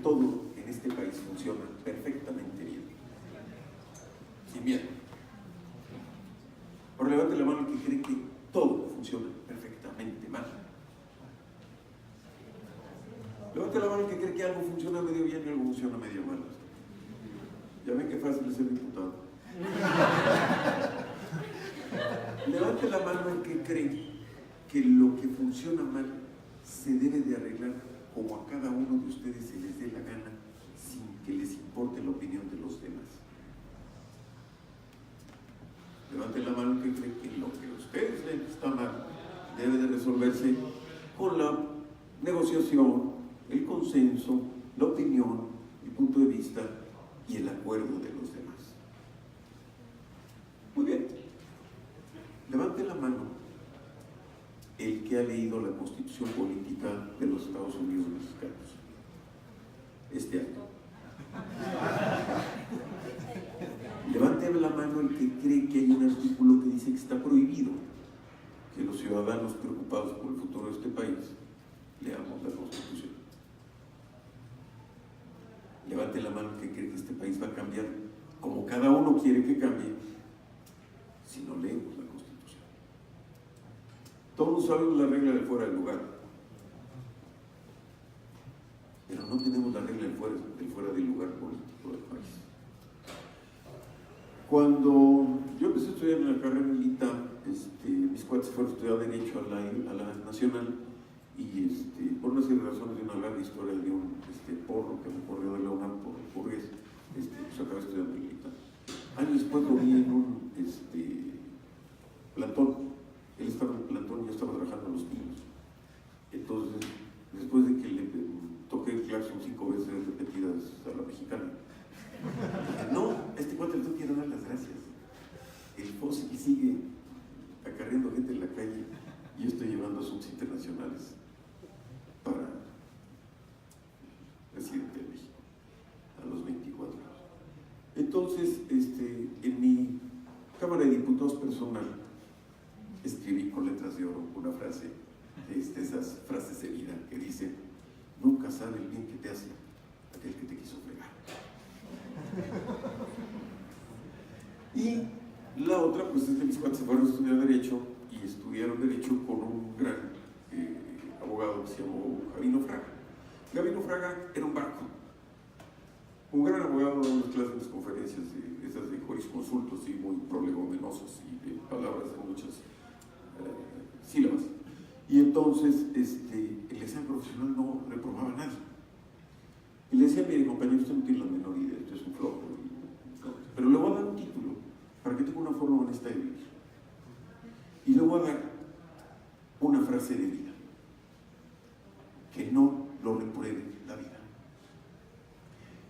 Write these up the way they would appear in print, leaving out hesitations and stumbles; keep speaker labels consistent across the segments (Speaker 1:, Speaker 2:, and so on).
Speaker 1: todo en este país funciona perfectamente bien, sin miedo. Ahora levante la mano el que cree que todo funciona perfectamente mal. Levante la mano el que cree que algo funciona medio bien y algo funciona medio mal. Ya ven qué fácil es ser diputado. Levante la mano el que cree que lo que funciona mal se debe de arreglar como a cada uno de ustedes se les dé la gana, sin que les importe la opinión de los demás. Levante la mano el que cree que lo que ustedes ven que está mal debe de resolverse con la negociación, el consenso, la opinión, el punto de vista y el acuerdo de los demás. Muy bien. Levante la mano el que ha leído la Constitución Política de los Estados Unidos Mexicanos este año. Levante la mano el que cree que hay un artículo que dice que está prohibido que los ciudadanos preocupados por el futuro de este país leamos la Constitución. Levante la mano el que cree que este país va a cambiar como cada uno quiere que cambie si no leemos la Constitución. Todos sabemos la regla del fuera del lugar, pero no tenemos la regla del fuera del lugar político del país. Cuando yo empecé a estudiar en la carrera militar, mis cuates fueron a estudiar Derecho a la Nacional y por una serie de razones de una larga historia de un porro que me corrió de la UNAM por burgués, pues acabé estudiando militar. Años después lo vi en un plantón. Él estaba en el plantón y yo estaba trabajando en los pinos. Entonces, después de que le toqué el claxon 5 veces repetidas a la mexicana, dije, no, a este cuate le quiero dar las gracias. El fósil sigue acarreando gente en la calle y yo estoy llevando asuntos internacionales para el presidente de México a los 24 años. Entonces, en mi Cámara de Diputados personal escribí con letras de oro una frase, esas frases de vida que dicen: nunca sabe el bien que te hace aquel que te quiso fregar. Y la otra, pues es que mis cuates se fueron a estudiar Derecho y estudiaron Derecho con un gran abogado que se llamó Gabino Fraga. Gabino Fraga era un barco, un gran abogado, de unas clases de conferencias esas de jurisconsultos y muy prolegomenosos y de palabras de muchas sílabas. Y entonces el examen profesional no reprobaba a nadie. Y le decía: mire, compañero, usted no tiene la menor idea, usted es un flojo, pero le voy a dar un título para que tenga una forma honesta de vivir. Y le voy a dar una frase de vida: que no lo repruebe la vida.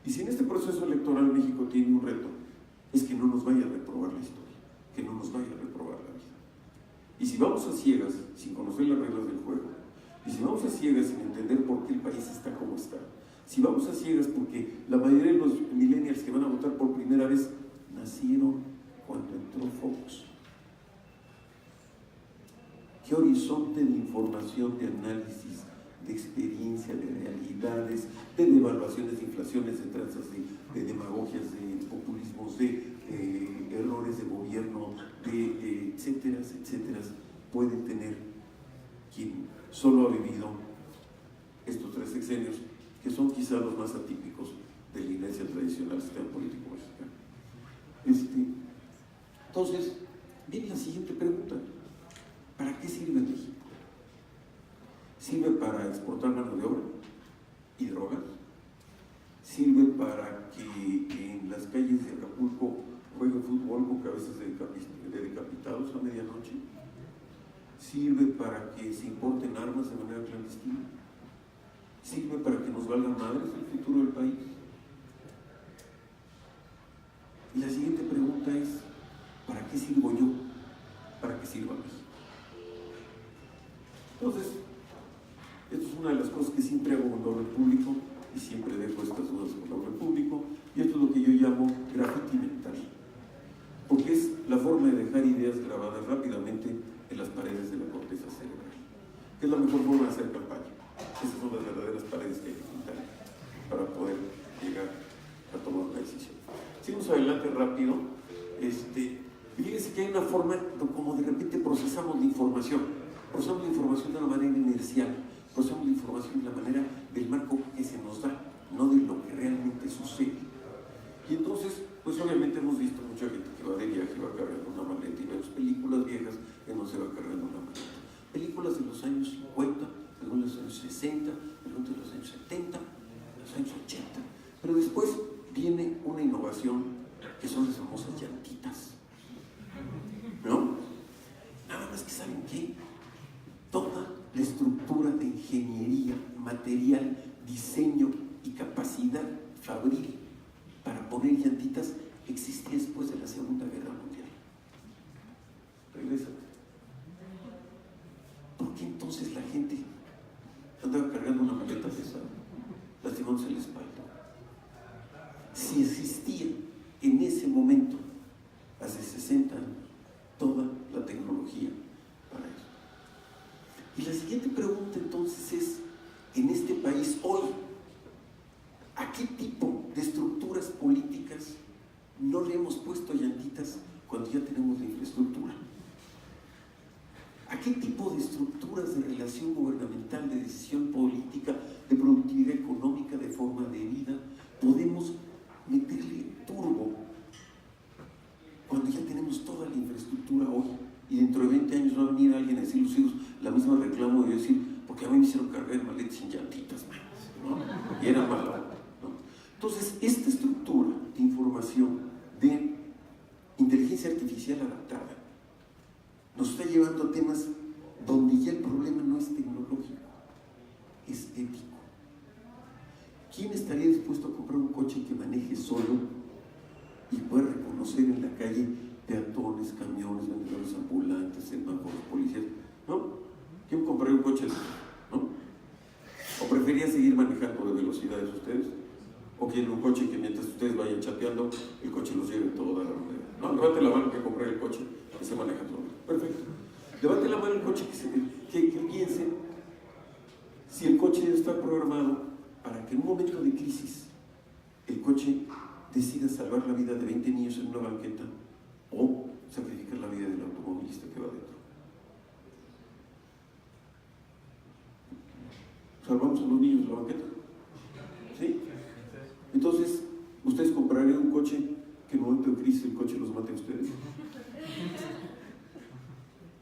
Speaker 1: Y si en este proceso electoral México tiene un reto, es que no nos vaya a reprobar la historia, que no nos vaya a reprobar la vida. Y si vamos a ciegas, sin conocer las reglas del juego, y si vamos a ciegas sin entender por qué el país está como está, si vamos a ciegas porque la mayoría de los millennials que van a votar por primera vez nacieron cuando entró Fox, ¿qué horizonte de información, de análisis, de experiencia, de realidades, de devaluaciones, de inflaciones, de tranzas, de demagogias, de populismos, de errores de gobierno, de etcétera, etcétera, pueden tener quien solo ha vivido estos 3 sexenios, que son quizá los más atípicos de la iglesia tradicional del sistema político mexicano? Entonces, viene la siguiente pregunta: ¿para qué sirve México? ¿Sirve para exportar mano de obra y drogas? ¿Sirve para que en las calles de Acapulco jueguen fútbol con cabezas de decapitados a medianoche? ¿Sirve para que se importen armas de manera clandestina? ¿Sirve para que nos valgan madres el futuro del país? Y la siguiente pregunta es: ¿para qué sirvo yo? ¿Para qué sirva México? Entonces, esto es una de las cosas que siempre hago con el orden público y siempre dejo estas dudas con el orden público, y esto es lo que yo llamo graffiti mental, porque es la forma de dejar ideas grabadas rápidamente en las paredes de la corteza cerebral, que es la mejor forma de hacer campaña. Esas son las verdaderas paredes que hay que pintar para poder Seguimos adelante rápido. Fíjense que hay una forma como de repente procesamos la información de una manera inercial, procesamos la información de la manera del marco que se nos da, no de lo que realmente sucede. Y entonces, pues obviamente hemos visto mucha gente que va de viaje, va cargando una maleta, y vemos películas viejas que no se va cargando una maleta. Películas de los años 50, algunas de los años 60, algunas de los años 70, de los años 80. Pero después viene una innovación que son las famosas llantitas, ¿no? Nada más que ¿saben qué? Toda la estructura de ingeniería, material, diseño y capacidad fabril para poner llantitas existía después de la Segunda Guerra Mundial. Regrésate. ¿Por qué entonces la gente andaba cargando una maleta pesada, lastimándose la espalda? Si existía en ese momento, hace 60 años, toda la tecnología para eso. Y la siguiente pregunta entonces es, en este país hoy, ¿a qué tipo de estructuras políticas no le hemos puesto llantitas cuando ya tenemos la infraestructura? ¿A qué tipo de estructuras de relación gubernamental, de decisión política, de productividad económica, de forma de vida, podemos meterle turbo cuando ya tenemos toda la infraestructura hoy? Y dentro de 20 años va a venir alguien a decir a los hijos la misma reclamo de decir, porque a mí me hicieron cargar maletas sin llantitas, ¿no? Y era malo, ¿no? Entonces, esta estructura de información, de inteligencia artificial adaptada, nos está llevando a temas donde ya el problema no es tecnológico, es ético. ¿Quién estaría dispuesto a comprar un coche que maneje solo y pueda reconocer en la calle peatones, camiones, vendedores ambulantes, semáforos, policías? ¿No? ¿Quién compraría un coche así? ¿No? ¿O preferían seguir manejando de velocidades ustedes? ¿O quieren un coche que mientras ustedes vayan chateando, el coche los lleve toda la rueda? No, levante la mano que compré el coche que se maneja solo. Perfecto. Levante la mano el coche que piense si el coche debe estar programado para que en un momento de crisis el coche decida salvar la vida de 20 niños en una banqueta o sacrificar la vida del automovilista que va dentro. ¿Salvamos a los niños de la banqueta? ¿Sí? Entonces, ¿ustedes comprarían un coche que en un momento de crisis el coche los mate a ustedes?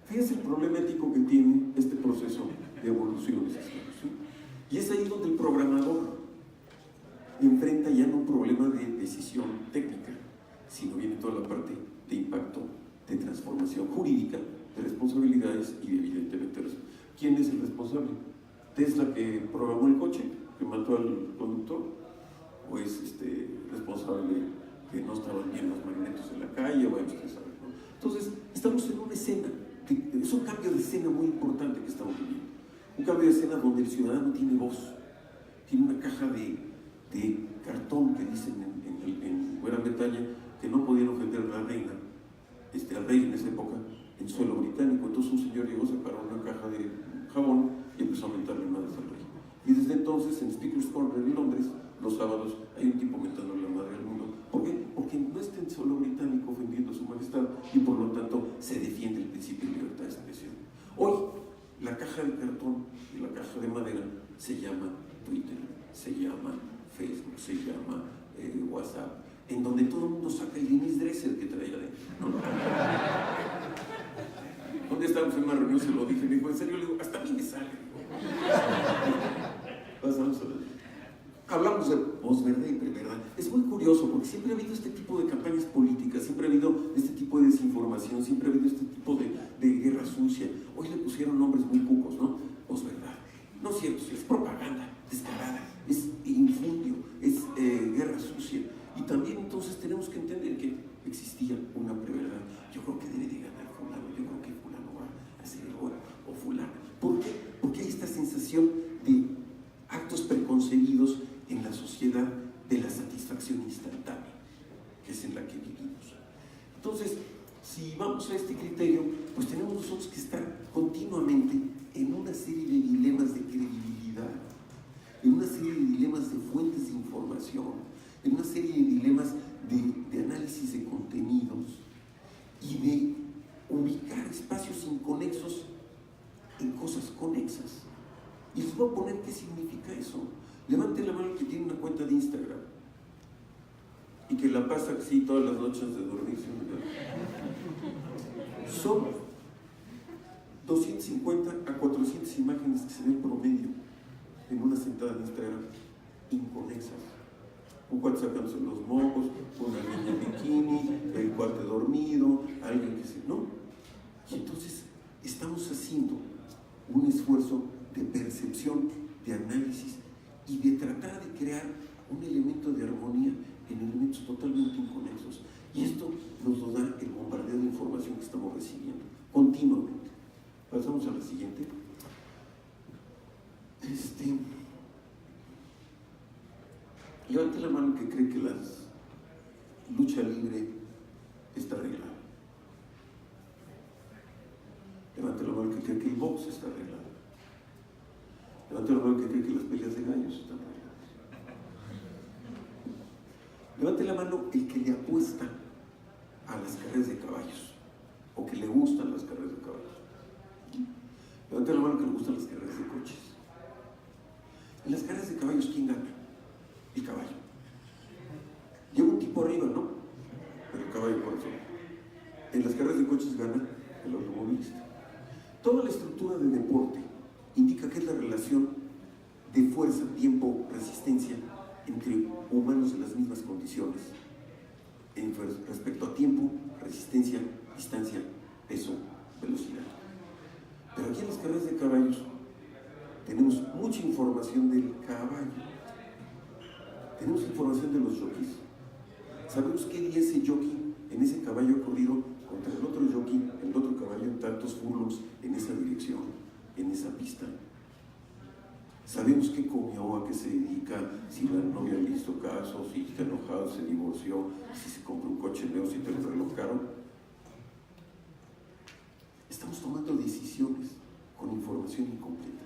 Speaker 1: Fíjense el problema ético que tiene este proceso de evolución. ¿Sí? Y es ahí donde el programador enfrenta ya no un problema de decisión técnica, sino viene toda la parte de impacto, de transformación jurídica, de responsabilidades y evidentemente ¿quién es el responsable? ¿Tesla que programó el coche, que mató al conductor? ¿O es responsable que no estaban bien los magnetos en la calle? Bueno, ustedes saben, ¿no? Entonces, estamos en una escena, es un cambio de escena muy importante que estamos viviendo. Un cambio de escena donde el ciudadano tiene voz, tiene una caja de cartón que dicen en Gran Bretaña que no podían ofender a la reina, al rey en esa época, en suelo británico. Entonces un señor llegó, separó una caja de jabón y empezó a mentarle madres al rey. Y desde entonces en Speaker's Corner en Londres, los sábados, hay un tipo mentándole la madre al mundo. ¿Por qué? Porque no está en suelo británico ofendiendo a su majestad y por lo tanto se defiende el principio de libertad de expresión. Hoy, la caja de cartón y la caja de madera se llama Twitter, se llama Facebook, se llama WhatsApp, en donde todo el mundo saca el Dennis Dresser que traía adentro, ¿no? ¿Dónde estábamos en una reunión? Se lo dije, me dijo, ¿en serio? Le digo, hasta a mí me sale. Pasamos a ver. Hablamos de posverdad y preverdad. Es muy curioso porque siempre ha habido este tipo de campañas políticas, siempre ha habido este tipo de desinformación, siempre ha habido este tipo de guerra sucia. Hoy le pusieron nombres muy cucos, ¿no? Posverdad. No es cierto, es propaganda descarada, es infundio, es guerra sucia. Y también entonces tenemos que entender que existía una preverdad. Yo creo que debe de ganar fulano, yo creo que fulano va a hacer el gol, o fulano. ¿Por qué? Porque hay esta sensación de actos preconcebidos en la sociedad de la satisfacción instantánea, que es en la que vivimos. Entonces, si vamos a este criterio, pues tenemos nosotros que estar continuamente en una serie de dilemas de credibilidad, en una serie de dilemas de fuentes de información, en una serie de dilemas de el que tiene una cuenta de Instagram y que la pasa así todas las noches de dormir. Son 250 a 400 imágenes que se ven promedio en una sentada en Instagram inconexas. Un cuate sacándose los mocos, una niña en bikini, el cuate dormido, alguien que se... ¿no? Y entonces estamos haciendo un esfuerzo de percepción, de análisis y de tratar de crear un elemento de armonía en elementos totalmente inconexos. Y esto nos lo da el bombardeo de información que estamos recibiendo continuamente. Pasamos a la siguiente. Levante la mano que cree que la lucha libre está arreglada. Levante la mano que cree que el box está arreglado. Levante la mano que cree que las peleas de gallos están arregladas. Levante la mano el que le apuesta a las carreras de caballos o que le gustan las carreras de caballos. Levante la mano que le gustan las carreras de coches. En las carreras de caballos, ¿quién gana? El caballo. Lleva un tipo arriba, ¿no? Pero el caballo por eso. En las carreras de coches gana el automovilista. Toda la estructura de deporte indica que es la relación de fuerza, tiempo, resistencia entre humanos en las mismas condiciones respecto a tiempo, resistencia, distancia, peso, velocidad. Pero aquí en las carreras de caballos tenemos mucha información del caballo. Tenemos información de los jockeys. Sabemos qué día ese jockey en ese caballo ha corrido contra el otro jockey, el otro caballo en tantos furlongs en esa dirección, en esa pista. Sabemos qué comió, a qué se dedica, si la novia le hizo caso, si está enojado, se divorció, si se compró un coche nuevo, si te lo relojaron. Estamos tomando decisiones con información incompleta,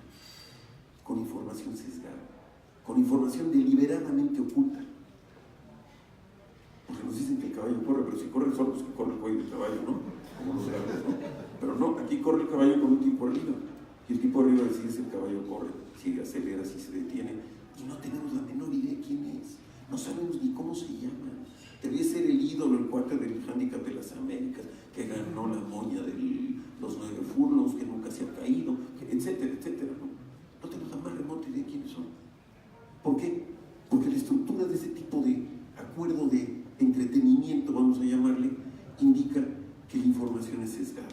Speaker 1: con información sesgada, con información deliberadamente oculta. Porque nos dicen que el caballo corre, pero si corre solo, pues que corre el cuello del caballo, ¿no? Como los galgos, ¿no? Pero no, aquí corre el caballo con un tipo arriba. Y el tipo arriba decide si el caballo corre, si acelera, si se detiene. Y no tenemos la menor idea de quién es. No sabemos ni cómo se llama. Debía ser el ídolo, el cuate del Handicap de las Américas, que ganó la moña de los 9 furlongs, que nunca se ha caído, etcétera, etcétera, ¿no? No tenemos la más remota idea de quiénes son. ¿Por qué? Porque la estructura de ese tipo de acuerdo de entretenimiento, vamos a llamarle, indica que la información es sesgada.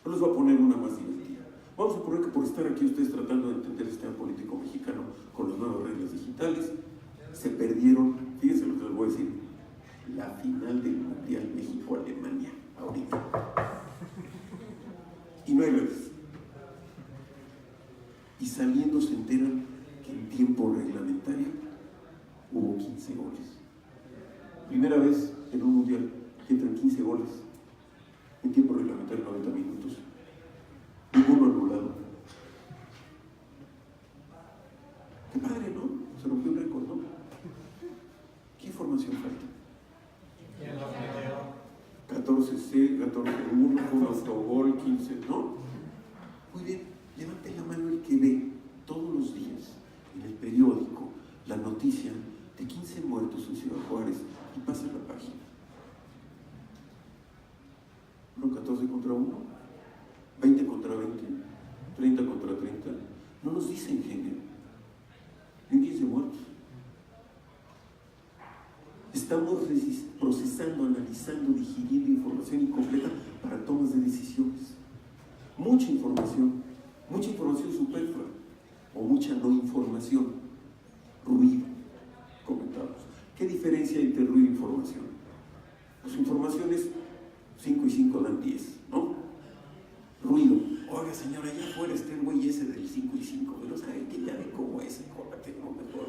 Speaker 1: No les voy a poner una más divertida. Vamos a poner que por estar aquí ustedes tratando de entender el sistema político mexicano con las nuevas reglas digitales, se perdieron, fíjense lo que les voy a decir, la final del Mundial México-Alemania, ahorita. Y no hay bebés. Y saliendo se enteran que en tiempo reglamentario hubo 15 goles. Primera vez en un mundial que entran 15 goles en tiempo reglamentario, 90 minutos. Ninguno anulado. Qué padre, ¿no? Se rompió un récord, ¿no? ¿Qué información falta? 14C, 14-1, un autogol, 15, ¿no? Muy bien, levante la mano el que ve todos los días en el periódico la noticia de 15 muertos en Ciudad Juárez y pasa la página. ¿No 14 contra 1? 20 contra 20, 30 contra 30. No nos dicen género. Ni 15 muertos. Estamos procesando, analizando, digiriendo información incompleta para tomas de decisiones. Mucha información superflua o mucha no información. Ruido, comentamos. ¿Qué diferencia hay entre ruido e información? Pues información es 5 y 5 dan 10, ¿no? Ruido. Oiga, señora, allá afuera está el güey ese del 5 y 5, pero sabe que ya ve cómo es, córrate, no mejor.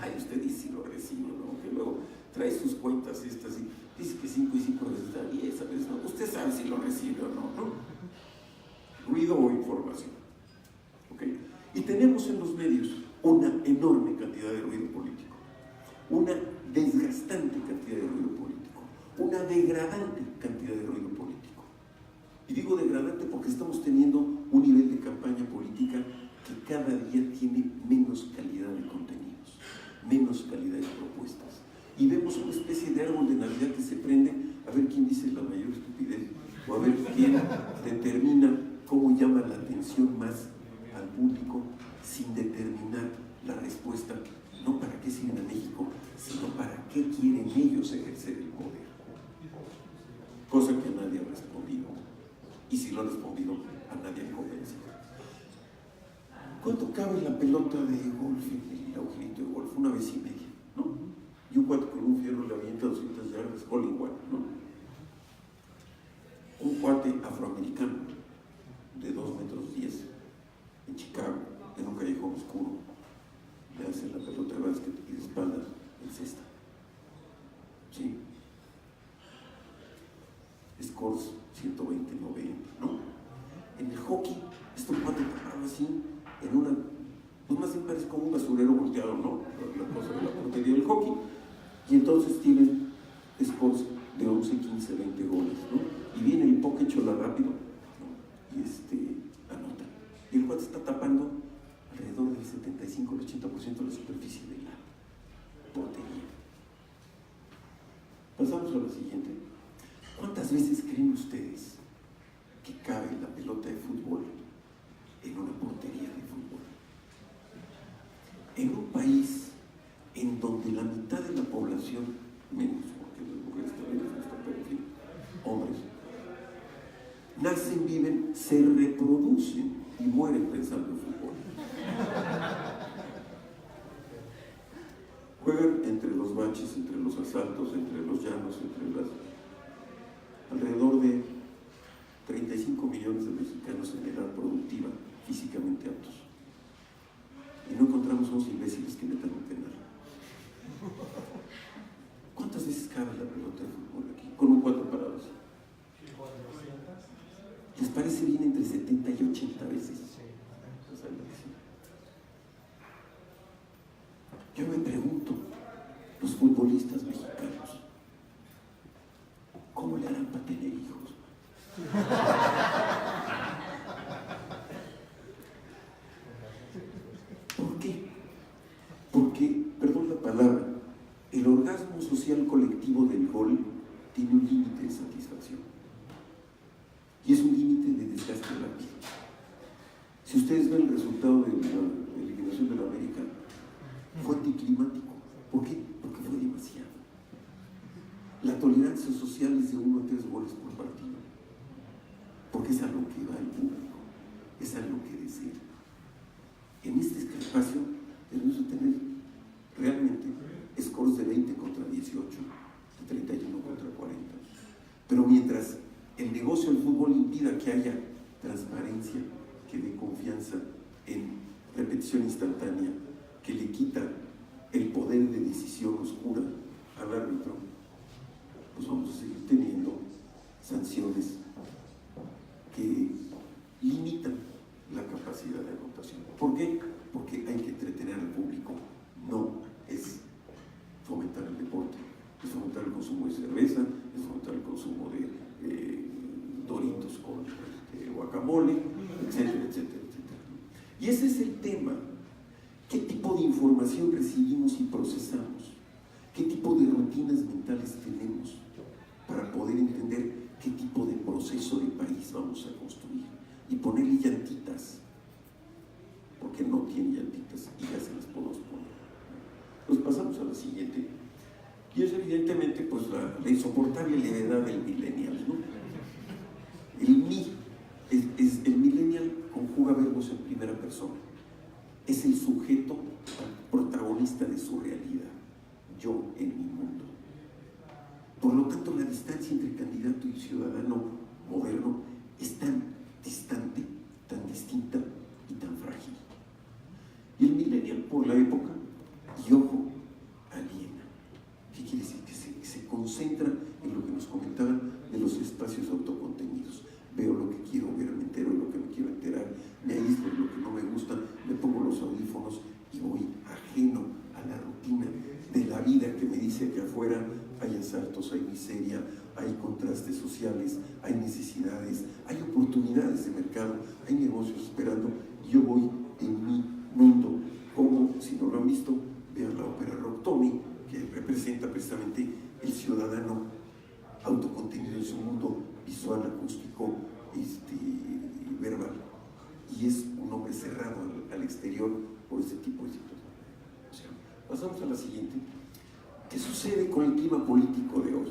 Speaker 1: Ay, usted dice si lo recibo, ¿no? Que luego trae sus cuentas estas y dice que 5 y 5 veces da 10, a veces no. Usted sabe si lo recibe o no, ¿no? Ruido o información. ¿Ok? Y tenemos en los medios una enorme cantidad de ruido político, una desgastante cantidad de ruido político, una degradante cantidad de ruido político. Y digo degradante porque estamos teniendo un nivel de campaña política que cada día tiene menos calidad de contenidos, menos calidad de propuestas. Y vemos una especie de árbol de Navidad que se prende a ver quién dice la mayor estupidez, o a ver quién determina cómo llama la atención más al público, sin determinar la respuesta, no para qué sirven a México, sino para qué quieren ellos ejercer el poder. Cosa que a nadie ha respondido, y si lo ha respondido, a nadie ha convencido. ¿Cuánto cabe la pelota de golf en el agujerito de golf? 1,5 veces, ¿no? Y un cuate con un fierro le avienta 200 yardas, all in one, ¿no? Un cuate afroamericano de 2,10 metros en Chicago, en un callejón oscuro, le hace la pelota de básquet y de espaldas en cesta. ¿Sí? Scores 120-90, ¿no? En el hockey, este cuate parado así, en una, pues más bien parece como un basurero volteado, ¿no? La cosa de la portería del hockey. Y entonces tienen scores de 11, 15, 20 goles, ¿no? Y viene el poke chola rápido, ¿no? Y anota. Y el cuate está tapando alrededor del 75 al 80% de la superficie de la portería. Pasamos a la siguiente. ¿Cuántas veces creen ustedes que cabe la pelota de fútbol en una portería de fútbol? En un país en donde la mitad de la población, menos porque las mujeres también les gusta, pero en fin, hombres, nacen, viven, se reproducen y mueren pensando en fútbol. Juegan entre los baches, entre los asaltos, entre los llanos, entre las... alrededor de 35 millones de mexicanos en edad productiva, físicamente aptos. Y no encontramos unos imbéciles que metan un penal. ¿Cuántas veces cabe la pelota de fútbol aquí? Con un 4 parados. ¿Les parece bien entre 70 y 80 veces? Yo me pregunto, los futbolistas mexicanos, ¿cómo le harán para tener hijos? ¿Por qué? Porque, perdón la palabra, el orgasmo social colectivo del gol tiene un límite de satisfacción. Y es un límite de desgaste rápido. Si ustedes ven el resultado de la eliminación de la América, fue anticlimático. ¿Por qué? Porque fue demasiado. La tolerancia social es de 1 a 3 goles por partido. Porque es a lo que va el público, es a lo que desea. En este espacio debemos tener realmente scores de 20 contra 18, de 31 contra 40. Pero mientras el negocio del fútbol impida que haya transparencia, que dé confianza en repetición instantánea, que le quita el poder de decisión oscura al árbitro, pues vamos a seguir teniendo sanciones que limitan la capacidad de anotación. ¿Por qué? Porque hay que entretener al público, no es fomentar el deporte, es fomentar el consumo de cerveza, es fomentar el consumo de Doritos con guacamole, etcétera, etcétera, etcétera. Y ese es el tema. ¿Qué tipo de información recibimos y procesamos? ¿Qué tipo de rutinas mentales tenemos para poder entender qué tipo de proceso de país vamos a construir? Y ponerle llantitas, porque no tiene llantitas y ya se las podemos poner. Pues pasamos a la siguiente. Y es evidentemente pues la insoportable levedad del millennial, ¿no? El millennial conjuga verbos en primera persona. Es el sujeto protagonista de su realidad. Yo en mi mundo. Por lo tanto, la distancia entre candidato y ciudadano moderno es tan distante, tan distinta y tan frágil. Y el millennial, por la época, y ojo, aliena. ¿Qué quiere decir? Que se concentra en lo que nos comentaban de los espacios autocontenidos. Veo lo que quiero ver, me entero de lo que me quiero enterar, me aíslo de lo que no me gusta, me pongo los audífonos y voy ajeno a la rutina de la vida que me dice que afuera hay asaltos, hay miseria, hay contrastes sociales, hay necesidades, hay oportunidades de mercado, hay negocios esperando, y yo voy en mi mundo, como si no lo han visto, vean la ópera Rock Tommy, que representa precisamente el ciudadano autocontenido en su mundo visual, acústico, verbal, y es un hombre cerrado al exterior por ese tipo de situaciones. O sea, pasamos a la siguiente. ¿Qué sucede con el clima político de hoy?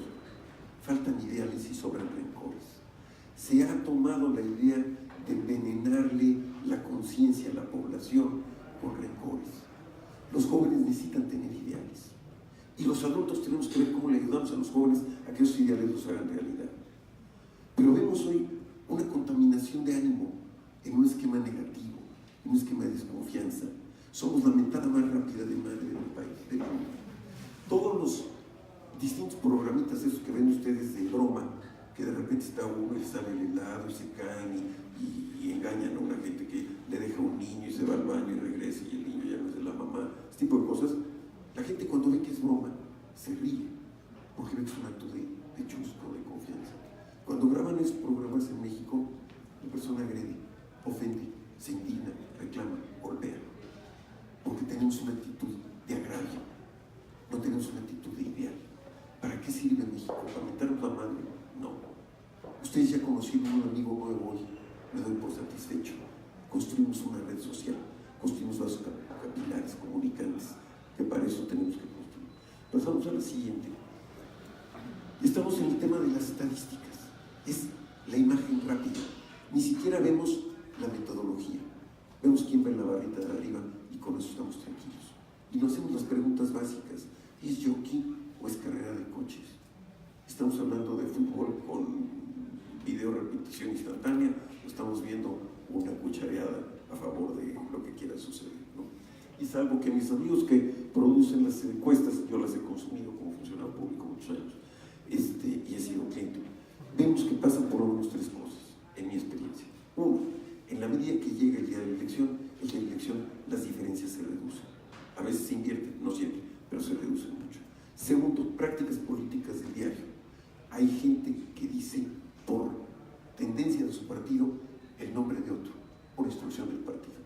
Speaker 1: Faltan ideales y sobran rencores. Se ha tomado la idea de envenenarle la conciencia a la población con rencores. Los jóvenes necesitan tener ideales. Y los adultos tenemos que ver cómo le ayudamos a los jóvenes a que esos ideales los hagan realidad. Pero vemos hoy una contaminación de ánimo en un esquema negativo, en un esquema de desconfianza. Somos la mentada más rápida de madre del país, del mundo. Todos los distintos programitas esos que ven ustedes de broma, que de repente está uno y sale el helado y se caen y engañan a una gente que le deja un niño y se va al baño y regresa y el niño ya no es de la mamá, este tipo de cosas. La gente cuando ve que es broma se ríe porque ve que es un acto de chusco, de confianza. Cuando graban esos programas en México, la persona agrede, ofende, se indigna, reclama, golpea, porque tenemos una actitud de agravio, no tenemos una actitud de ideal. ¿Para qué sirve México? ¿Para mentarnos la madre? No. Ustedes ya conocieron un amigo nuevo hoy, me doy por satisfecho. Construimos una red social, construimos vasos capilares, comunicantes, que para eso tenemos que construir. Pasamos a la siguiente. Estamos en el tema de las estadísticas. Es la imagen rápida. Ni siquiera vemos la metodología. Vemos quién va en la barrita de arriba y con eso estamos tranquilos. Y nos hacemos las preguntas básicas. ¿Es jockey o es carrera de coches? Estamos hablando de fútbol con video repetición instantánea, o estamos viendo una cuchareada a favor de lo que quiera suceder, ¿no? Y salvo que mis amigos que producen las encuestas, yo las he consumido como funcionario público muchos años, y he sido cliente, vemos que pasan por lo menos tres cosas, en mi experiencia. Uno, en la medida que llega el día de la elección, las diferencias se reducen. A veces se invierte, no siempre, pero se reducen mucho. Segundo, prácticas políticas del diario. Hay gente que dice por tendencia de su partido el nombre de otro, por instrucción del partido.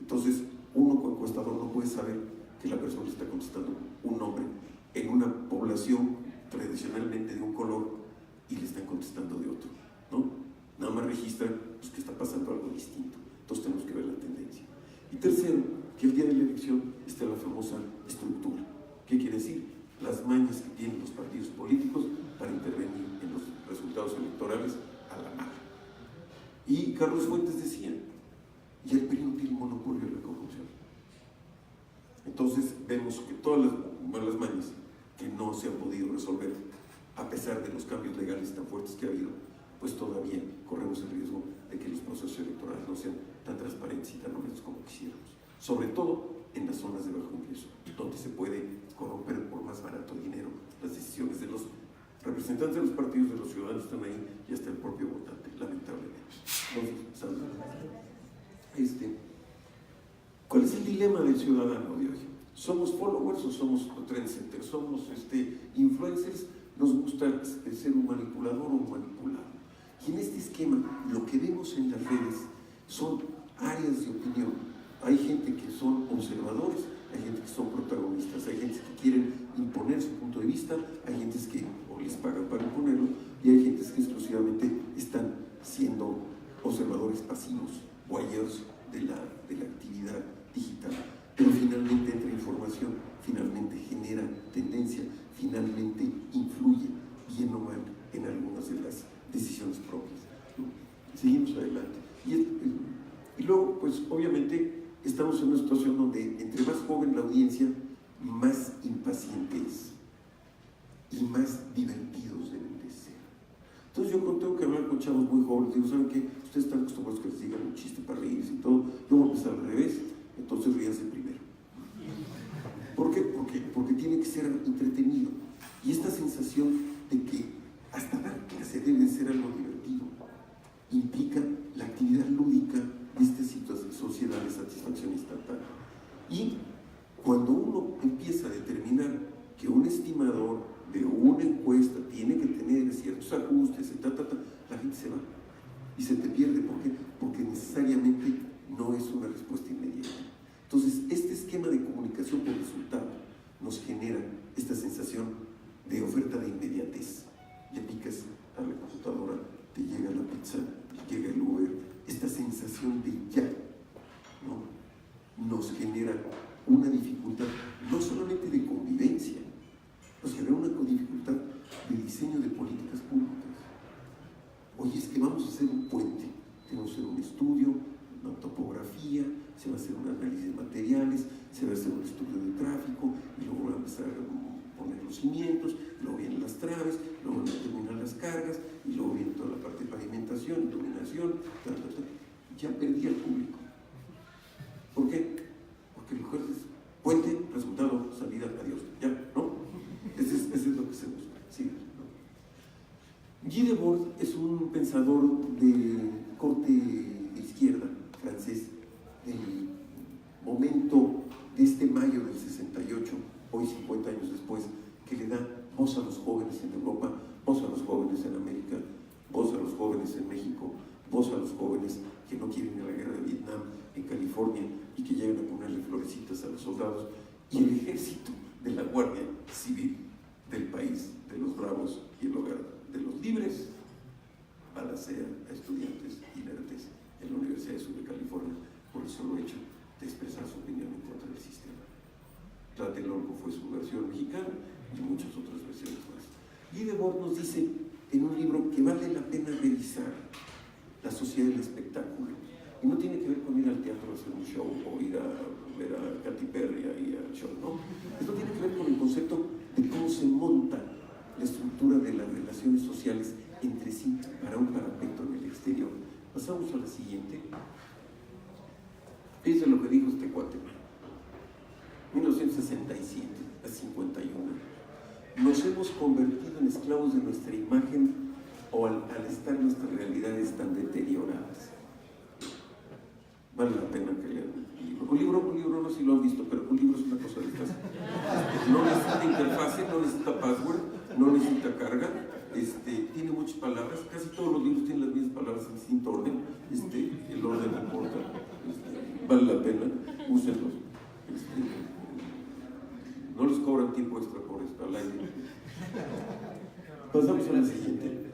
Speaker 1: Entonces, uno como encuestador no puede saber que la persona está contestando un nombre en una población tradicionalmente de un color y le están contestando de otro, ¿no? Nada más registra pues, que está pasando algo distinto. Entonces tenemos que ver la tendencia. Y tercero, que el día de la elección está la famosa estructura. ¿Qué quiere decir? Las mañas que tienen los partidos políticos para intervenir en los resultados electorales a la mala. Y Carlos Fuentes decía, ya el PRI no tiene monopolio de la corrupción. Entonces vemos que todas las malas mañas que no se han podido resolver, a pesar de los cambios legales tan fuertes que ha habido, pues todavía corremos el riesgo de que los procesos electorales no sean tan transparentes y tan honestos como quisiéramos. Sobre todo en las zonas de bajo ingreso, donde se puede corromper por más barato dinero las decisiones de los representantes de los partidos, de los ciudadanos están ahí y hasta el propio votante, lamentablemente. Entonces, ¿cuál es el dilema del ciudadano de hoy? ¿Somos followers o somos trendsetters? ¿Somos influencers? ¿Nos gusta ser un manipulador o un manipulado? Y en este esquema, lo que vemos en las redes son áreas de opinión. Hay gente que son observadores, hay gente que son protagonistas, hay gente que quieren imponer su punto de vista, hay gente que o les pagan para imponerlo y hay gente que exclusivamente están siendo observadores pasivos, voyeurs de la actividad digital. Pero finalmente entra información, finalmente genera tendencia, finalmente influye, bien o mal, en algunas de las decisiones propias, ¿no? Seguimos adelante. Y luego, pues obviamente, estamos en una situación donde entre más joven la audiencia, más impaciente es y más divertidos deben de ser. Entonces yo cuando tengo que hablar con chavos muy jóvenes, digo, ¿saben qué? Ustedes están acostumbrados a que les digan un chiste para reírse y todo, yo voy a empezar al revés, entonces ríanse primero. ¿Por qué? Porque tiene que ser entretenido. Y esta sensación de que hasta dar clase debe ser algo divertido, implica la actividad lúdica de esta sociedad de satisfacción instantánea. Y cuando uno empieza a determinar que un estimador de una encuesta tiene que tener ciertos ajustes, la gente se va y se te pierde. ¿Por qué? Porque necesariamente no no es una respuesta inmediata. Entonces, este esquema de comunicación por resultado nos genera esta sensación de oferta de inmediatez. Le picas a la computadora, te llega la pizza, te llega el Uber, esta sensación de ya, ¿no? Nos genera una dificultad, no solamente de convivencia, nos genera una dificultad de diseño de políticas públicas. Oye, es que vamos a hacer un puente, tenemos que hacer un estudio, una topografía, se va a hacer un análisis de materiales, se va a hacer un estudio de tráfico, y luego van a empezar a poner los cimientos, luego vienen las traves, luego van a terminar las cargas, y luego viene toda la parte de pavimentación, iluminación, tal. Ya perdí al público. ¿Por qué? Porque el juez es puente, resultado, salida, adiós. Ya, ¿no? Ese es lo que se busca. Sí, ¿no? Guy Debord es un pensador de corte de izquierda, francés, del momento de este mayo del 68, hoy 50 años después, que le da voz a los jóvenes en Europa, voz a los jóvenes en América, voz a los jóvenes en México, voz a los jóvenes que no quieren ir a la guerra de Vietnam, en California, y que llegan a ponerle florecitas a los soldados, y el ejército de la Guardia Civil del país, de los bravos y el hogar de los libres, balacea a estudiantes inertes en la Universidad de Sur de California por el solo hecho de expresar su opinión en contra del sistema. Tlatelolco fue su versión mexicana y muchas otras versiones más. Guy Debord nos dice en un libro que vale la pena revisar la sociedad del espectáculo. Y no tiene que ver con ir al teatro a hacer un show o ir a ver a Katy Perry y al show, ¿no? Esto tiene que ver con el concepto de cómo se monta la estructura de las relaciones sociales entre sí para un parapeto en el exterior. Pasamos a la siguiente. Fíjense lo que dijo este cuate. 1967 a 51. Nos hemos convertido en esclavos de nuestra imagen o al estar nuestras realidades tan deterioradas. Vale la pena que lean un libro. Un libro no sé si lo han visto, pero un libro es una cosa de estas. No necesita interfase, no necesita password, no necesita carga, tiene muchas palabras, casi todos los libros tienen las mismas palabras en distinto orden, el orden no importa, vale la pena, úsenlos. No les cobran tiempo extra por esto al aire. Pasamos a la siguiente.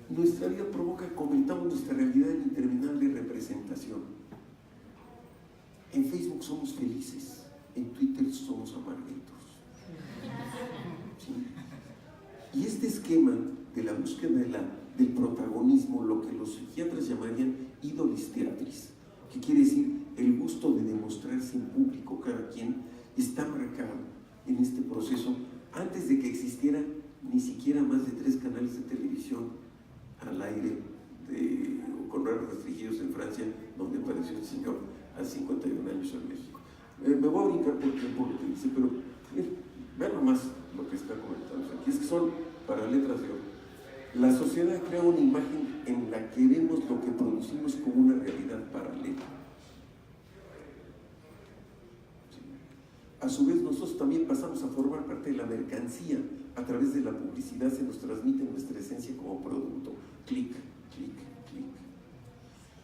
Speaker 1: Nuestra vida provoca, comentamos nuestra realidad en interminable representación. En Facebook somos felices, en Twitter somos amarguitos. ¿Sí? Y este esquema de la búsqueda del protagonismo, lo que los psiquiatras llamarían ídolis teatris, que quiere decir el gusto de demostrarse en público cada quien, está marcado en este proceso antes de que existiera ni siquiera más de 3 canales de televisión al aire con horarios restringidos en Francia, donde apareció el señor hace 51 años en México. Me voy a brincar por tiempo lo que dice, pero vean nomás lo que está comentando aquí. Es que son para letras de oro. La sociedad crea una imagen en la que vemos lo que producimos como una realidad paralela. A su vez, nosotros también pasamos a formar parte de la mercancía. A través de la publicidad se nos transmite nuestra esencia como producto. Clic, clic, clic.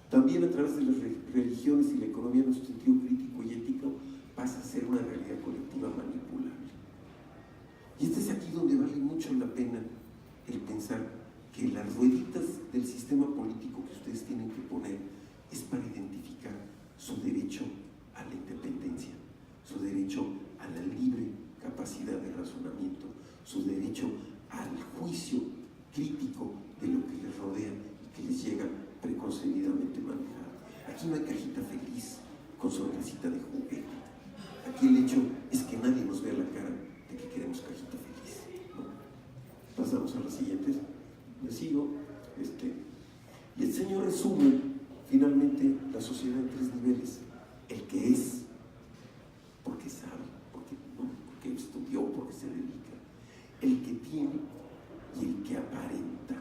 Speaker 1: También a través de las religiones y la economía, nuestro sentido crítico y ético pasa a ser una realidad colectiva manipulable. Y es aquí donde vale mucho la pena el pensar que las rueditas del sistema político que ustedes tienen que poner es para identificar su derecho a la independencia, su derecho a la libre capacidad de razonamiento, su derecho al juicio crítico de lo que les rodea y que les llega preconcebidamente manejado. Aquí no hay cajita feliz con sonrisita de juguete. Aquí el hecho es que nadie nos vea la cara de que queremos cajita feliz, ¿no? Pasamos a las siguientes. Me sigo. Y el Señor resume finalmente la sociedad en 3 niveles. El que es, porque sabe, porque estudió, porque se dedica. El que tiene y el que aparenta.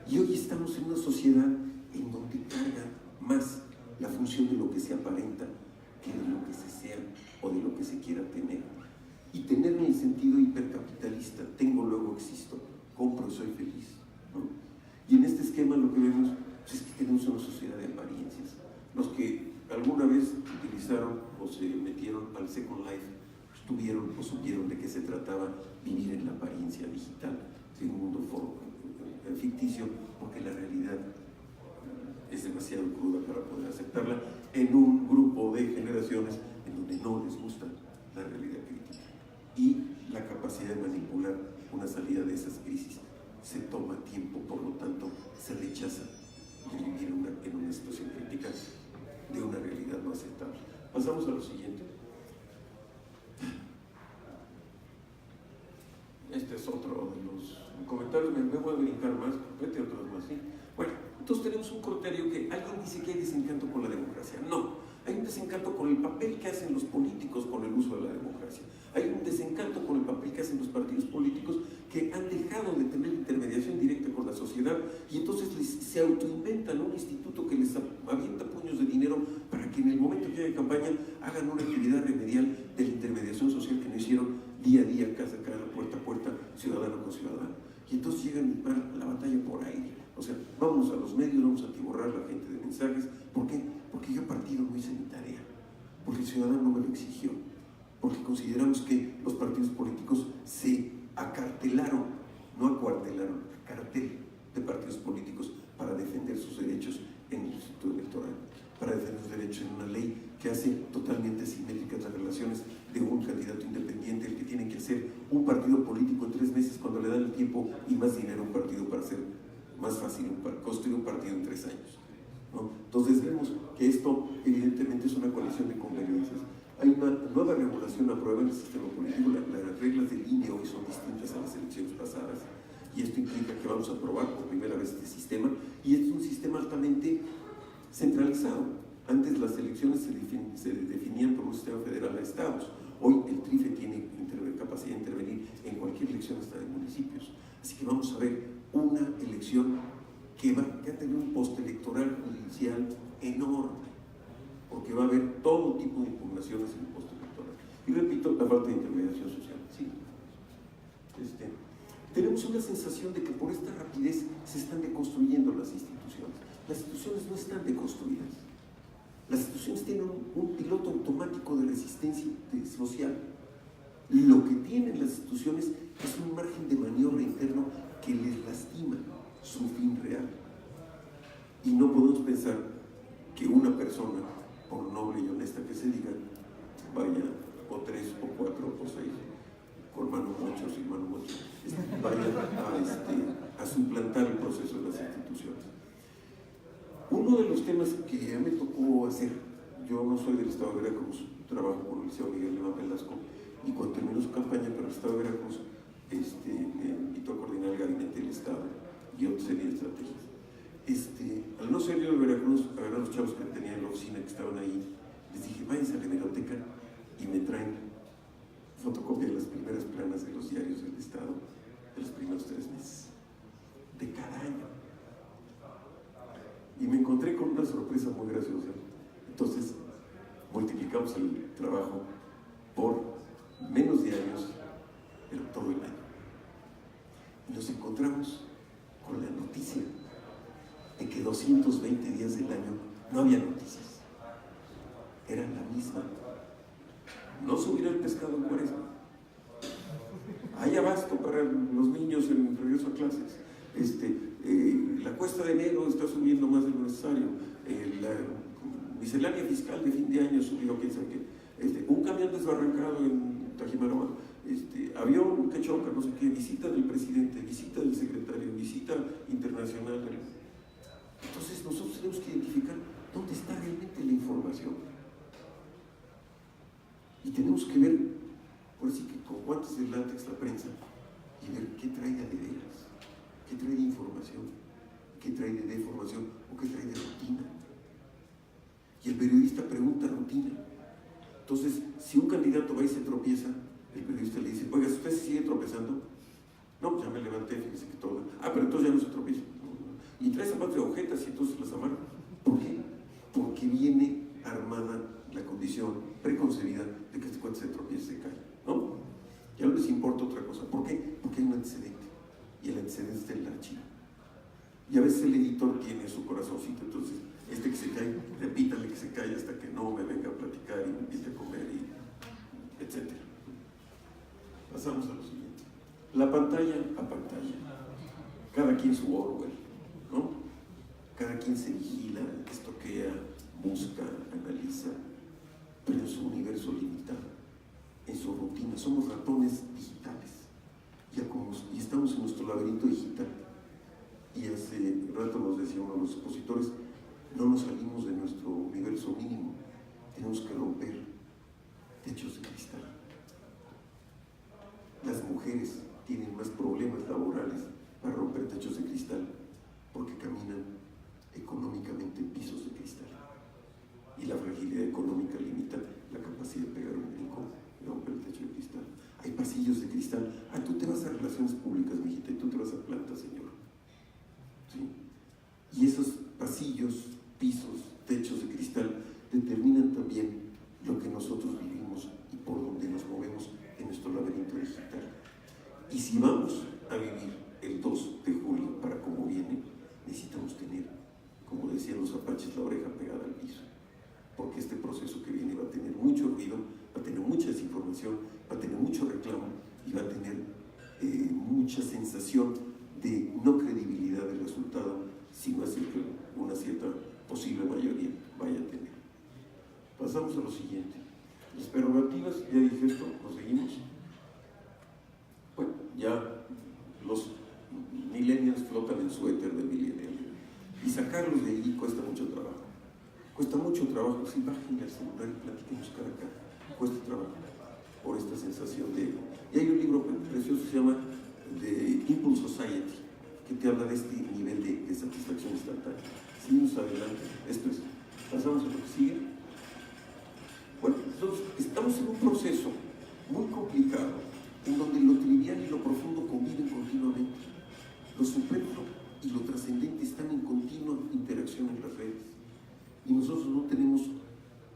Speaker 1: Y hoy estamos en una sociedad en donde carga más la función de lo que se aparenta que de lo que se sea o de lo que se quiera tener. Y tener en el sentido hipercapitalista, tengo, luego existo, compro, soy feliz, ¿no? Y en este esquema lo que vemos Pues es que tenemos una sociedad de apariencias. Los que alguna vez utilizaron o se metieron al Second Life, pues tuvieron o supieron de qué se trataba vivir en la apariencia digital, en un mundo ficticio, porque la realidad es demasiado cruda para poder aceptarla en un grupo de generaciones en donde no les gusta la realidad crítica. Y la capacidad de manipular una salida de esas crisis se toma tiempo, por lo tanto se rechaza el vivir en una situación crítica de una realidad no aceptable. Pasamos a lo siguiente. Este es otro de los comentarios, me voy a brincar más, vete otros más, ¿sí? Bueno, entonces tenemos un criterio que alguien dice que hay desencanto con la democracia. No, hay un desencanto con el papel que hacen los políticos con el uso de la democracia. Hay un desencanto con el papel que hacen los partidos políticos que han dejado de tener intermediación directa con la sociedad y entonces se autoinventan un instituto que les avienta puños de dinero para que en el momento que haya campaña hagan una actividad remedial de la intermediación social que no hicieron día a día, casa a casa, puerta a puerta, ciudadano con ciudadano. Y entonces llegan a la batalla por aire. O sea, vamos a los medios, vamos a atiborrar a la gente de mensajes. ¿Por qué? Porque yo partido no hice mi tarea, porque el ciudadano no me lo exigió, porque consideramos que los partidos políticos se acartelaron, no acuartelaron, cartel de partidos políticos para defender sus derechos en el instituto electoral, para defender sus derechos en una ley que hace totalmente simétricas las relaciones de un candidato independiente, el que tiene que hacer un partido político en 3 meses cuando le dan el tiempo y más dinero a un partido para hacer más fácil construir un partido en 3 años, ¿no? Entonces vemos que esto evidentemente es una coalición de conveniencias. Hay una nueva regulación aprobada en el sistema político, las reglas del INE hoy son distintas a las elecciones pasadas y esto implica que vamos a aprobar por primera vez este sistema y es un sistema altamente centralizado. Antes las elecciones se definían por un sistema federal a estados, hoy el TRIFE tiene capacidad de intervenir en cualquier elección hasta de municipios, así que vamos a ver una elección que va a tener un postelectoral judicial enorme, porque va a haber todo tipo de impugnaciones en el postelectoral. Y repito, la falta de intermediación social. Sí. Tenemos una sensación de que por esta rapidez se están deconstruyendo las instituciones. Las instituciones no están deconstruidas. Las instituciones tienen un piloto automático de resistencia social. Lo que tienen las instituciones es un margen de maniobra interno que les lastima su fin real. Y no podemos pensar que una persona, por noble y honesta que se diga, vaya o 3 o 4 o 6, con mano mocha o sin mano mocha, vaya a suplantar el proceso de las instituciones. Uno de los temas que a mí me tocó hacer, yo no soy del Estado de Veracruz, trabajo con el Liceo Miguel Alemán Velasco, y cuando terminó su campaña para el Estado de Veracruz, me invitó a coordinar el gabinete del Estado y otra serie de estrategias. Al no ser yo de Veracruz, a ver a los chavos que tenían en la oficina que estaban ahí, les dije, váyanse a la hemeroteca y me traen fotocopia de las primeras planas de los diarios del Estado de los primeros 3 meses, de cada año. Y me encontré con una sorpresa muy graciosa. Entonces, multiplicamos el trabajo por menos diarios, pero todo el año. Y nos encontramos con la noticia de que 220 días del año no había noticias. Era la misma. No subir el pescado en Cuaresma. Hay abasto para los niños en regreso a clases. La cuesta de enero está subiendo más de lo necesario. La miscelánea fiscal de fin de año subió, quién sabe qué. Un camión desbarrancado en Tajimaroa. Avión que choca, no sé qué. Visita del presidente, visita del secretario, visita internacional. Entonces nosotros tenemos que identificar dónde está realmente la información. Y tenemos que ver, por así que con guantes de látex la prensa, y ver qué trae de veras, qué trae de información, qué trae de deformación o qué trae de rutina. Y el periodista pregunta rutina. Entonces, si un candidato va y se tropieza, el periodista le dice, oiga, ¿usted se sigue tropezando? No, pues ya me levanté, fíjese que todo. Pero entonces ya no se tropieza. Y trae zapatos de agujetas y entonces las amarra. ¿Por qué? Porque viene armada la condición preconcebida de que este cuate se tropiece y se cae, ¿no? Ya no les importa otra cosa. ¿Por qué? Porque hay un antecedente. Y el antecedente está en el archivo. Y a veces el editor tiene su corazón corazoncito, entonces que se cae, repítale que se cae hasta que no me venga a platicar y me invite a comer, etc. Pasamos a lo siguiente. La pantalla a pantalla. Cada quien su Orwell, ¿no? Cada quien se vigila, estoquea, busca, analiza, pero en su universo limitado, en su rutina. Somos ratones digitales. Y estamos en nuestro laberinto digital. Y hace rato nos decía uno de los expositores, no nos salimos de nuestro universo mínimo, tenemos que romper techos de cristal. Las mujeres tienen más problemas laborales para romper techos de cristal porque caminan económicamente en pisos de cristal. Y la fragilidad económica limita la capacidad de pegar un brinco y romper el techo de cristal. Hay pasillos de cristal. Tú te vas a relaciones públicas, mijita, y tú te vas a planta, señor. ¿Sí? Y esos pasillos, pisos, techos de cristal determinan también lo que nosotros vivimos y por donde nos movemos en nuestro laberinto digital. Y si vamos a vivir el 2 de julio para como viene, necesitamos tener, como decían los apaches, la oreja pegada al piso, porque este proceso que viene va a tener mucho ruido, va a tener mucha desinformación, va a tener mucho reclamo y va a tener mucha sensación de no credibilidad del resultado, sino hacer que una cierta posible mayoría vaya a tener. Pasamos a lo siguiente. Las prerrogativas, ya dije esto, lo seguimos. Bueno, ya los millennials flotan en suéter de millennial y sacarlos de allí cuesta mucho trabajo. Cuesta mucho trabajo, si bajen al celular y platiquemos cara a cara, cuesta trabajo por esta sensación de... Y hay un libro precioso que se llama The Impulse Society, que te habla de este nivel de satisfacción instantánea. Seguimos adelante, esto es, pasamos a lo que sigue. Bueno, entonces estamos en un proceso muy complicado, en donde lo trivial y lo profundo conviven continuamente. Lo superfluo y lo trascendente están en continua interacción en las redes. Y nosotros no tenemos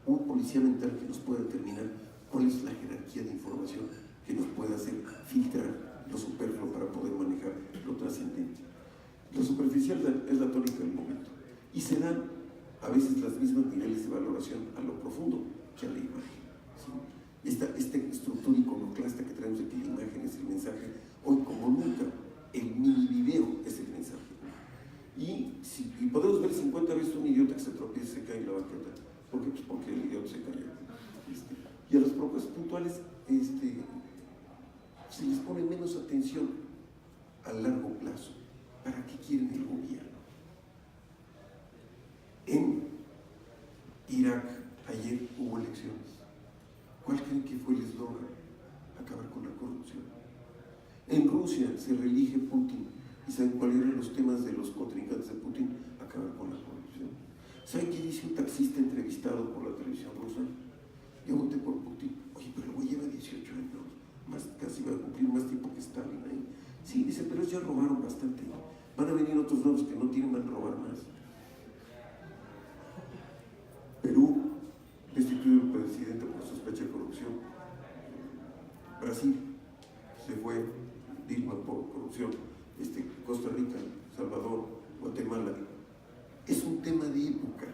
Speaker 1: un policía mental que nos pueda determinar cuál es la jerarquía de información que nos pueda hacer filtrar lo superfluo para poder manejar lo trascendente. Lo superficial es la tónica del momento y se dan a veces los mismos niveles de valoración a lo profundo que a la imagen. ¿Sí? Esta estructura iconoclasta que traemos de que la imagen es el mensaje, hoy como nunca el mini video es el mensaje. Y podemos ver 50 veces un idiota que se tropieza y se cae en la banqueta. ¿Por qué? Pues porque el idiota se cayó. Y a las propuestas puntuales se les pone menos atención a largo plazo. ¿Para qué quieren el gobierno? En Irak ayer hubo elecciones. ¿Cuál creen que fue el eslogan? Acabar con la corrupción. En Rusia se reelige Putin. ¿Y saben cuáles eran los temas de los contrincantes de Putin? Acabar con la corrupción. ¿Saben qué dice un taxista entrevistado por la televisión rusa? Yo voté por Putin. Oye, pero el güey lleva 18 años, casi va a cumplir más tiempo que Stalin ahí. Sí, dice, pero ellos ya robaron bastante. Van a venir otros nuevos que no tienen, van a robar más. Perú destituyó al presidente por sospecha de corrupción. Brasil se fue Dilma por corrupción. Costa Rica, Salvador, Guatemala. Es un tema de época.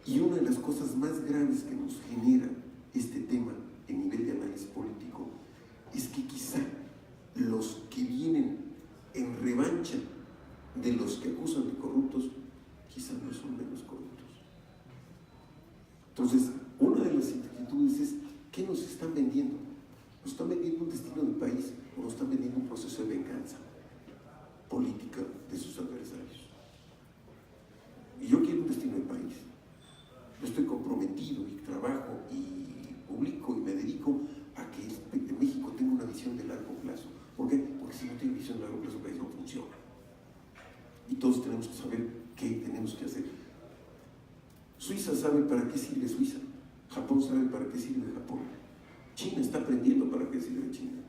Speaker 1: Y una de las cosas más graves que nos genera este tema en nivel de análisis político es que quizá los que vienen en revancha de los que acusan de corruptos, quizá no son menos corruptos. Entonces, una de las inquietudes es, ¿qué nos están vendiendo? ¿Nos están vendiendo un destino del país o nos están vendiendo un proceso de venganza política de sus adversarios? Y yo quiero un destino del país. Yo estoy comprometido y trabajo y publico y me dedico a que México tenga una visión de largo plazo. ¿Por qué? Porque si no tiene visión de largo plazo, el país no funciona. Y todos tenemos que saber qué tenemos que hacer. Suiza sabe para qué sirve Suiza. Japón sabe para qué sirve Japón. China está aprendiendo para qué sirve China.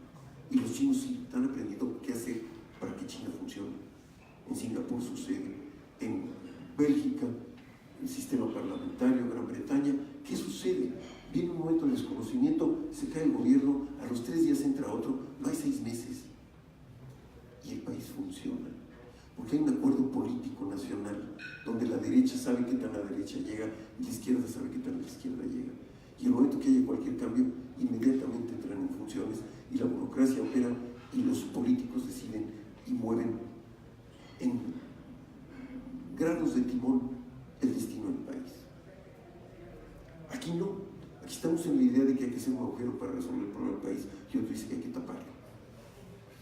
Speaker 1: Y los chinos sí están aprendiendo qué hacer para que China funcione. En Singapur sucede, en Bélgica, el sistema parlamentario, Gran Bretaña. ¿Qué sucede? Viene un momento de desconocimiento, se cae el gobierno, a los 3 días entra otro, no hay 6 meses. Y el país funciona. Porque hay un acuerdo político político nacional, donde la derecha sabe qué tan a la derecha llega y la izquierda sabe qué tan a la izquierda llega. Y el momento que haya cualquier cambio, inmediatamente entran en funciones y la burocracia opera y los políticos deciden y mueven en grados de timón el destino del país. Aquí no, aquí estamos en la idea de que hay que hacer un agujero para resolver el problema del país y otro dice que hay que taparlo.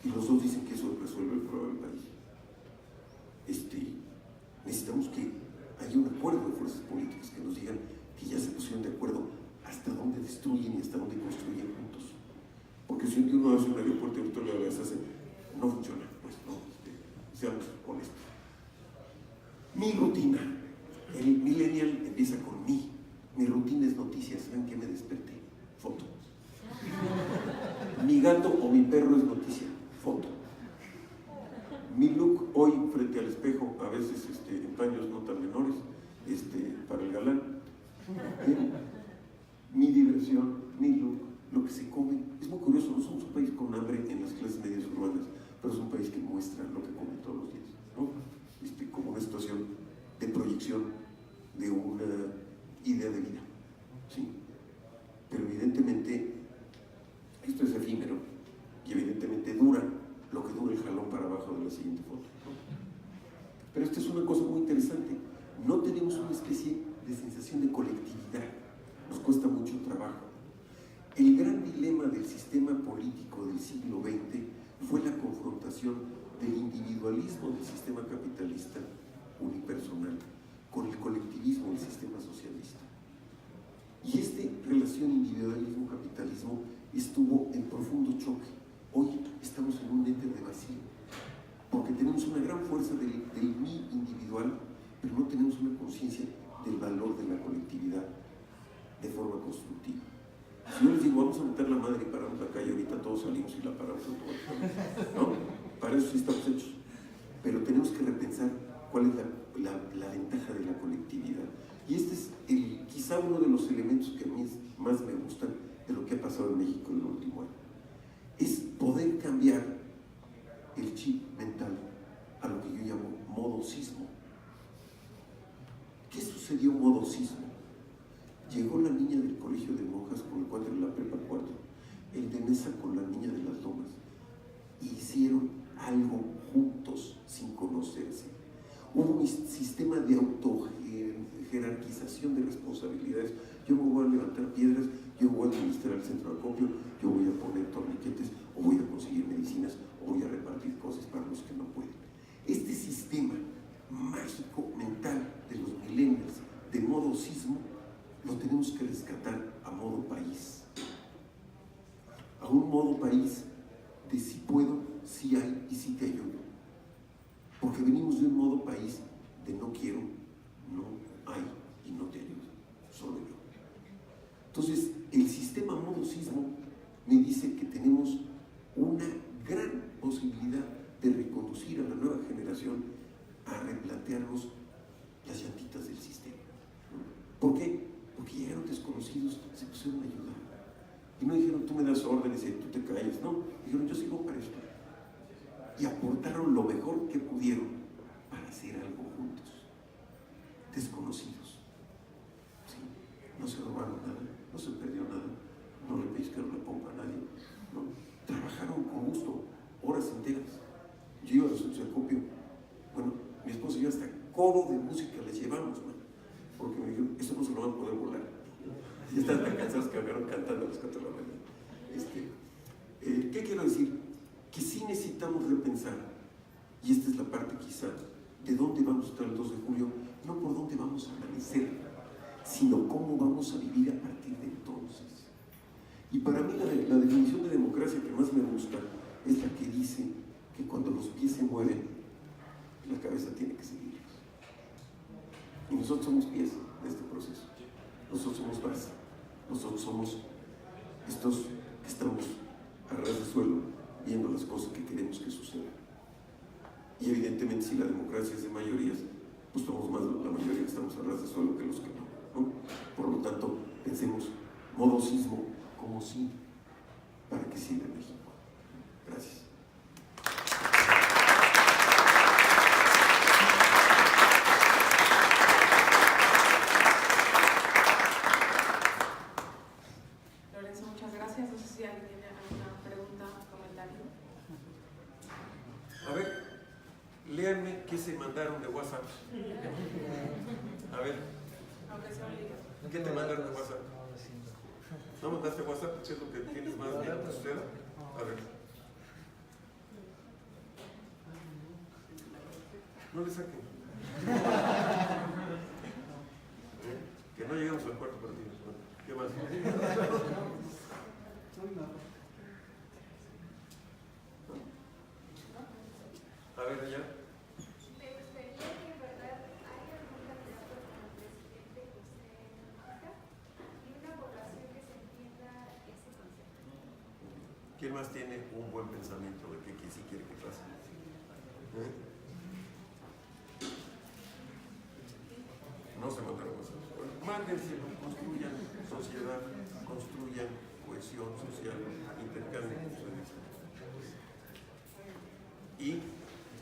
Speaker 1: Y los dos dicen que eso resuelve el problema del país. Necesitamos que haya un acuerdo de fuerzas políticas que nos digan que ya se pusieron de acuerdo hasta dónde destruyen y hasta dónde construyen juntos. Porque si uno hace un aeropuerto y otro lo hace, no funciona, pues no, seamos honestos. Mi rutina, el millennial empieza con mí. Mi rutina es noticias. ¿Saben qué me desperté? Foto. Mi gato o mi perro es noticia. Foto. Mi look hoy frente al espejo, a veces en paños no tan menores, para el galán. Mi diversión, mi look, lo que se come. Es muy curioso, no somos un país con hambre en las clases medias urbanas, pero es un país que muestra lo que come todos los días, ¿no? Como una situación de proyección de una idea de vida, ¿sí? Pero evidentemente esto es efímero y evidentemente dura lo que dura el jalón para abajo de la siguiente foto, ¿no? Pero esta es una cosa muy interesante. No tenemos una especie de sensación de colectividad, nos cuesta mucho trabajo. El gran dilema del sistema político del siglo XX fue la confrontación del individualismo del sistema capitalista unipersonal con el colectivismo del sistema socialista. Y esta relación individualismo-capitalismo estuvo en profundo choque. Hoy estamos en un éter de vacío, porque tenemos una gran fuerza del mí individual, pero no tenemos una conciencia del valor de la colectividad de forma constructiva. Si yo les digo, vamos a meter la madre y paramos la calle, ahorita todos salimos y la paramos, ¿no? Para eso sí estamos hechos. Pero tenemos que repensar cuál es la ventaja de la colectividad. Y este es quizá uno de los elementos que a mí más me gustan de lo que ha pasado en México en el último año. Es poder cambiar el chip mental a lo que yo llamo modosismo. ¿Qué sucedió modosismo? Llegó la niña del colegio de monjas con el cuadro de la prepa 4, el de mesa con la niña de las lomas, y hicieron algo juntos sin conocerse. Hubo un sistema de autojerarquización de responsabilidades. Yo me voy a levantar piedras, yo voy a administrar el centro de acopio, yo voy a poner torniquetes, o voy a conseguir medicinas, o voy a repartir cosas para los que no pueden. Este sistema mágico mental de los millennials, de modosismo, lo tenemos que rescatar a modo país. A un modo país de si puedo, si hay y si te ayudo. Porque venimos de un modo país de no quiero, no hay y no te ayudo, solo yo. Entonces, el sistema modosismo me dice que tenemos una gran posibilidad de reconducir a la nueva generación a replantearnos las llantitas del sistema. ¿Por qué? Porque llegaron desconocidos, se pusieron a ayudar. Y no dijeron, tú me das órdenes y tú te calles. No, dijeron, yo sigo para esto. Y aportaron lo mejor que pudieron para hacer algo juntos. Desconocidos. ¿Sí? No se robaron nada, no se perdió nada, no le pellizcaron la pompa a nadie. ¿No? Trabajaron con gusto, horas enteras. Yo iba a los centros de acopio. Bueno, mi esposa y yo hasta coro de música les llevamos, ¿no? Porque me dijeron, eso no se lo van a poder volar. Ya están tan cansados que acabaron cantando a las 4 de la mañana. ¿Qué quiero decir? Que sí necesitamos repensar, y esta es la parte quizá, de dónde vamos a estar el 2 de julio, no por dónde vamos a amanecer, sino cómo vamos a vivir a partir de entonces. Y para mí la definición de democracia que más me gusta es la que dice que cuando los pies se mueven, la cabeza tiene que seguirlos. Y nosotros somos pies de este proceso. Nosotros somos base. Nosotros somos estos que estamos a ras de suelo viendo las cosas que queremos que sucedan. Y evidentemente si la democracia es de mayorías, pues somos más la mayoría que estamos a ras de suelo que los que no. Por lo tanto, pensemos modosismo como sí, para que sirva México. Gracias.
Speaker 2: muchas gracias. No sé si alguien tiene alguna pregunta o comentario.
Speaker 1: A ver, léanme qué se mandaron de WhatsApp. A ver.
Speaker 2: Aunque sea un libro.
Speaker 1: ¿Qué te mandaron de WhatsApp? ¿No mandaste WhatsApp? ¿Qué es lo que tienes más miedo que suceda? A ver. No le saquen. Que no llegamos al cuarto partido. ¿Qué más? A ver, allá.
Speaker 3: Me gustaría que en verdad haya algún candidato como presidente que usted conozca y una votación que se entienda ese concepto.
Speaker 1: ¿Quién más tiene un buen pensamiento de que sí quiere que pase? No se mandaron cosas. Mándense, construyan sociedad, construyan cohesión social, intercambien puntos de vista. Y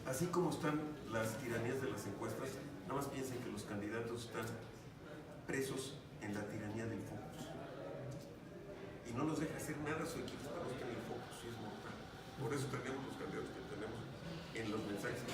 Speaker 1: así como están las tiranías de las encuestas, nada más piensen que los candidatos están presos en la tiranía del focus. Y no nos deja hacer nada su equipo para que el focus es mortal. Por eso tenemos los candidatos que tenemos en los mensajes que